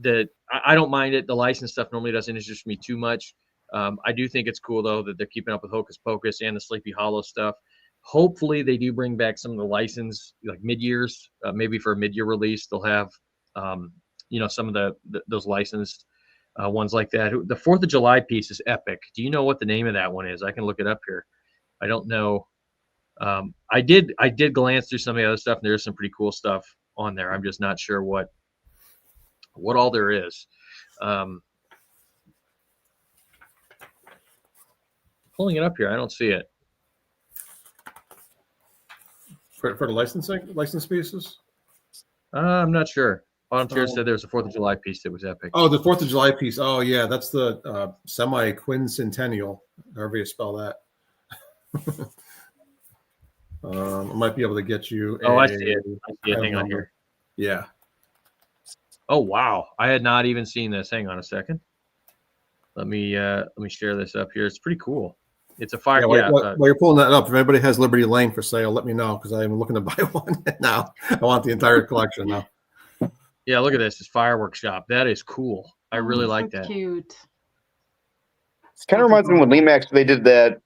it. The license stuff normally doesn't interest me too much. I do think it's cool though that they're keeping up with Hocus Pocus and the Sleepy Hollow stuff. Hopefully they do bring back some of the license like mid-years, maybe for a mid-year release. They'll have, some of those licensed ones like that. The 4th of July piece is epic. Do you know what the name of that one is? I can look it up here. I don't know. I did glance through some of the other stuff, and there's some pretty cool stuff on there. I'm just not sure what what all there is. Pulling it up here, I don't see it. For the license pieces. I'm not sure. Bottom tier said there was a 4th of July piece that was epic. Oh, the 4th of July piece. Oh, yeah, that's the semi-quincentennial, however you spell that. I might be able to get you. I see it. I see it. Hang on here. Yeah. Oh wow! I had not even seen this. Hang on a second. Let me share this up here. It's pretty cool. It's a fire. While you're pulling that up, if anybody has Liberty Lane for sale, let me know because I'm looking to buy one now. I want the entire collection now. Yeah, look at this. It's fireworks shop. That is cool. I really like that. Cute. It kind of reminds me when Lemax they did that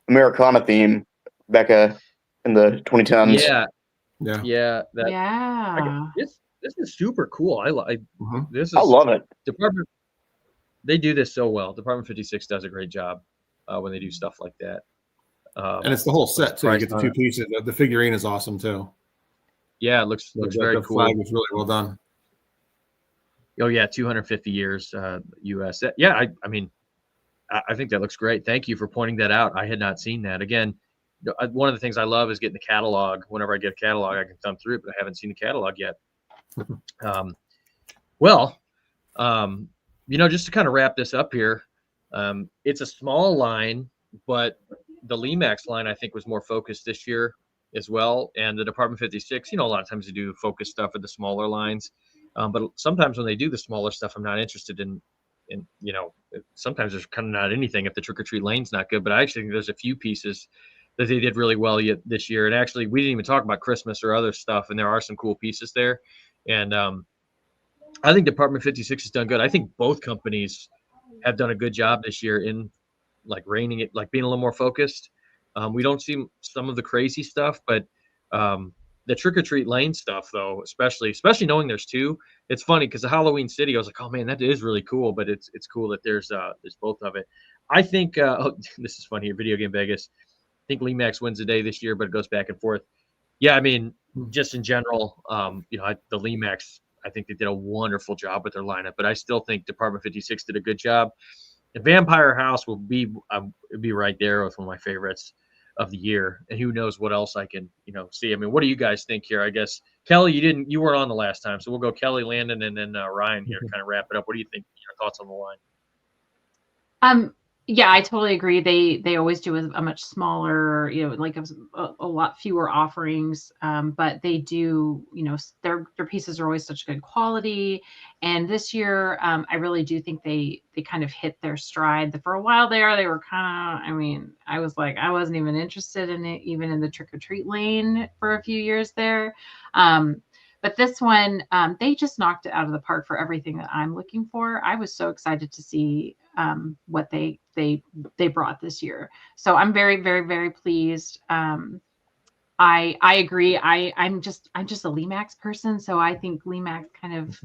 Americana theme back in the 2010s. Yeah. This is super cool. I love it. Department. They do this so well. Department 56 does a great job when they do stuff like that. And it's the whole set too. You get the 2 pieces. The figurine is awesome too. Yeah, it looks very cool. The flag is really well done. Oh yeah, 250 years U.S. Yeah, I mean, I think that looks great. Thank you for pointing that out. I had not seen that. Again, one of the things I love is getting the catalog. Whenever I get a catalog, I can thumb through it, but I haven't seen the catalog yet. Just to kind of wrap this up here, it's a small line, but the Lemax line I think was more focused this year as well. And the Department 56, a lot of times they do focus stuff at the smaller lines, but sometimes when they do the smaller stuff, I'm not interested in sometimes there's kind of not anything if the trick or treat lane's not good. But I actually think there's a few pieces that they did really well this year. And actually, we didn't even talk about Christmas or other stuff, and there are some cool pieces there. And I think Department 56 has done good. I think both companies have done a good job this year in reining it, being a little more focused. We don't see some of the crazy stuff, but the trick or treat lane stuff, though, especially knowing there's 2, it's funny because the Halloween City, I was like, oh man, that is really cool. But it's cool that there's both of it. I think this is funny here. Video Game Vegas. I think Lemax wins the day this year, but it goes back and forth. Yeah, I mean, just in general, the Lemax, I think they did a wonderful job with their lineup, but I still think Department 56 did a good job. And Vampire House will be right there with one of my favorites of the year. And who knows what else I can, see. I mean, what do you guys think here? I guess Kelly, you weren't on the last time, so we'll go Kelly, Landon, and then Ryan here to kind of wrap it up. What do you think? Your thoughts on the line? Yeah, I totally agree. They always do a much smaller, a lot fewer offerings. But they do, their pieces are always such good quality. And this year, I really do think they kind of hit their stride. For a while there, they were kind of, I was like, I wasn't even interested in it, even in the trick or treat lane for a few years there. But this one, they just knocked it out of the park for everything that I'm looking for. I was so excited to see what they brought this year. So I'm very, very, very pleased. I agree. I'm just a Lemax person, so I think Lemax kind of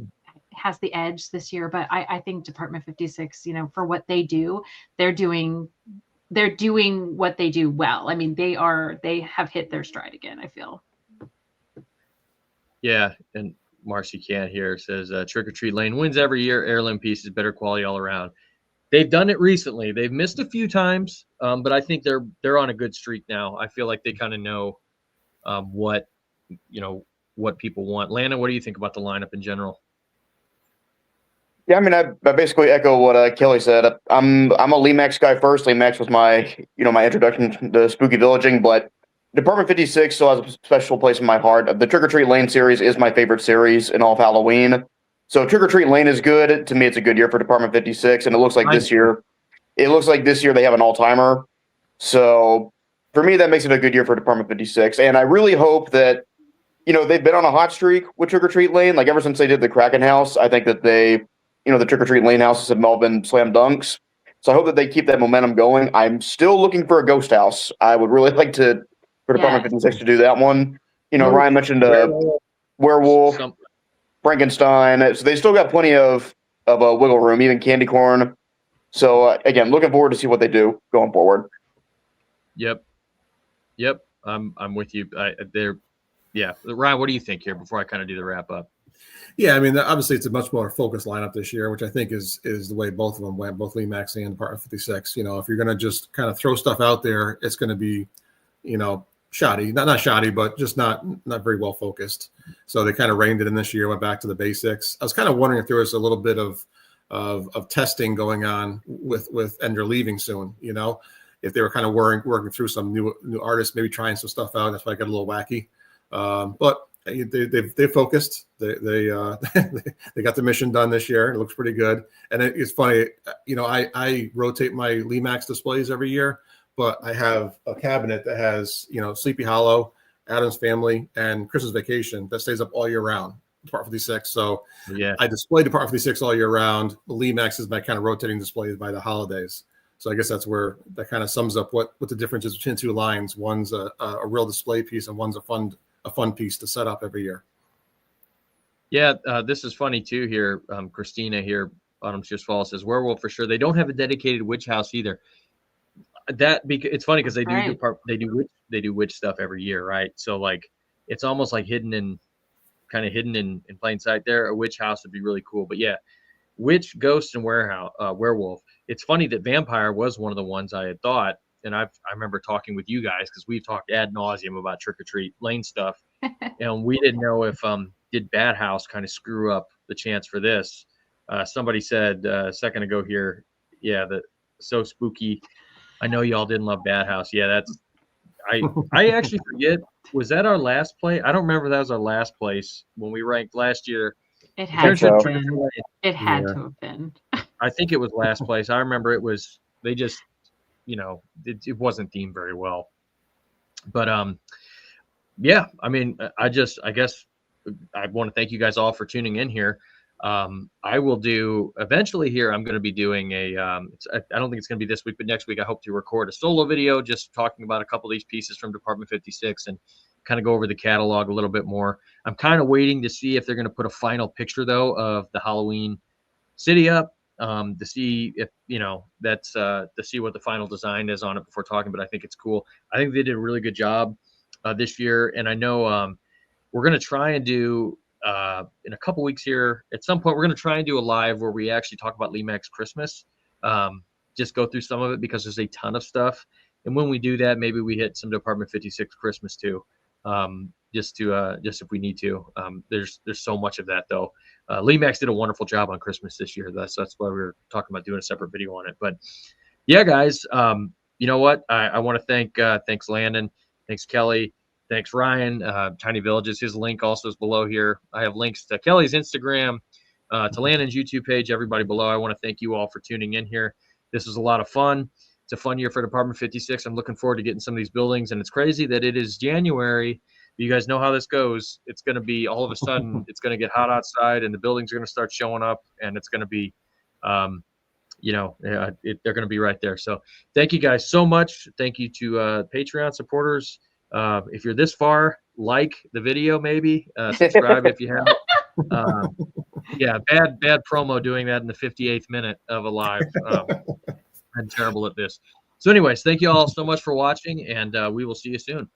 has the edge this year. But I think Department 56, for what they do, they're doing what they do well. I mean, they have hit their stride again, I feel. Yeah, and Marcy Can't here says Trick or Treat Lane wins every year. Heirloom pieces, better quality all around. They've done it recently. They've missed a few times, but I think they're on a good streak now. I feel like they kind of know what people want. Landon, what do you think about the lineup in general? Yeah, I basically echo what Kelly said. I'm a Lemax guy first. Lemax was my my introduction to spooky villaging, but Department 56 still has a special place in my heart. The Trick or Treat Lane series is my favorite series in all of Halloween. So Trick or Treat Lane is good. To me, it's a good year for Department 56, and it looks like this year they have an all-timer. So for me, that makes it a good year for Department 56. And I really hope that, they've been on a hot streak with Trick or Treat Lane. Like ever since they did the Kraken House, I think that the Trick or Treat Lane houses have all been slam dunks. So I hope that they keep that momentum going. I'm still looking for a ghost house. I would really like for Department 56 to do that one. Ryan mentioned werewolf, Frankenstein. So they still got plenty of wiggle room, even candy corn. So again, looking forward to see what they do going forward. Yep. I'm with you. Ryan, what do you think here before I kind of do the wrap up? Yeah, I mean, obviously it's a much more focused lineup this year, which I think is the way both of them went, both Max and Department 56. You know, if you're going to just kind of throw stuff out there, it's going to be, you know, shoddy, not shoddy, but just not very well focused. So they kind of reined it in this year, went back to the basics. I was kind of wondering if there was a little bit of testing going on with and they're leaving soon, you know, if they were kind of working through some new artists, maybe trying some stuff out. That's why I got a little wacky. But they focused. They they got the mission done this year. It looks pretty good. And it's funny, you know, I rotate my Lemax displays every year, but I have a cabinet that has, you know, Sleepy Hollow, Addams Family, and Christmas Vacation that stays up all year round. Department 56. So yeah, I display Department 56 all year round. The Lemax is my kind of rotating displays by the holidays. So I guess that's where that kind of sums up what the difference is between two lines. One's a real display piece, and one's a fun piece to set up every year. Yeah, this is funny too here. Christina here, Autumn Shears Falls says Werewolf for sure. They don't have a dedicated witch house either. It's funny because they do witch stuff every year, right? So like it's almost like hidden in plain sight there. A witch house would be really cool. But yeah, witch, ghost, and werewolf. It's funny that vampire was one of the ones I had thought, and I remember talking with you guys because we've talked ad nauseum about Trick or Treat Lane stuff, and we didn't know if did Bad House kind of screw up the chance for this. Somebody said a second ago here, yeah, that so spooky. I know y'all didn't love Bad House. Yeah, that's I actually forget. Was that our last play? I don't remember if that was our last place when we ranked last year. It had to have been. It had Yeah. to have been. I think it was last place. I remember it was. They just, you know, it wasn't themed very well. But yeah. I mean, I guess I want to thank you guys all for tuning in here. I will do eventually here. I'm going to be doing I don't think it's going to be this week, but next week I hope to record a solo video just talking about a couple of these pieces from Department 56 and kind of go over the catalog a little bit more. I'm kind of waiting to see if they're going to put a final picture though of the Halloween city up to see if, you know, that's to see what the final design is on it before talking, but I think it's cool. I think they did a really good job this year. And I know we're going to try and do in a couple weeks here at some point we're going to try and do a live where we actually talk about Lemax Christmas, just go through some of it because there's a ton of stuff, and when we do that maybe we hit some Department 56 Christmas too, just if we need to. There's so much of that though. Lemax did a wonderful job on Christmas this year. That's why we were talking about doing a separate video on it. But yeah, guys, you know what, I want to thanks Landon, thanks Kelly, thanks, Ryan. Tiny Villages, his link also is below here. I have links to Kelly's Instagram, to Landon's YouTube page, everybody below. I want to thank you all for tuning in here. This was a lot of fun. It's a fun year for Department 56. I'm looking forward to getting some of these buildings, and it's crazy that it is January. You guys know how this goes. It's going to be all of a sudden, it's going to get hot outside, and the buildings are going to start showing up, and it's going to be, you know, they're going to be right there. So thank you guys so much. Thank you to Patreon supporters. If you're this far, like the video, maybe subscribe if you haven't. Yeah, bad promo doing that in the 58th minute of a live. I'm terrible at this. So anyways, thank you all so much for watching, and we will see you soon.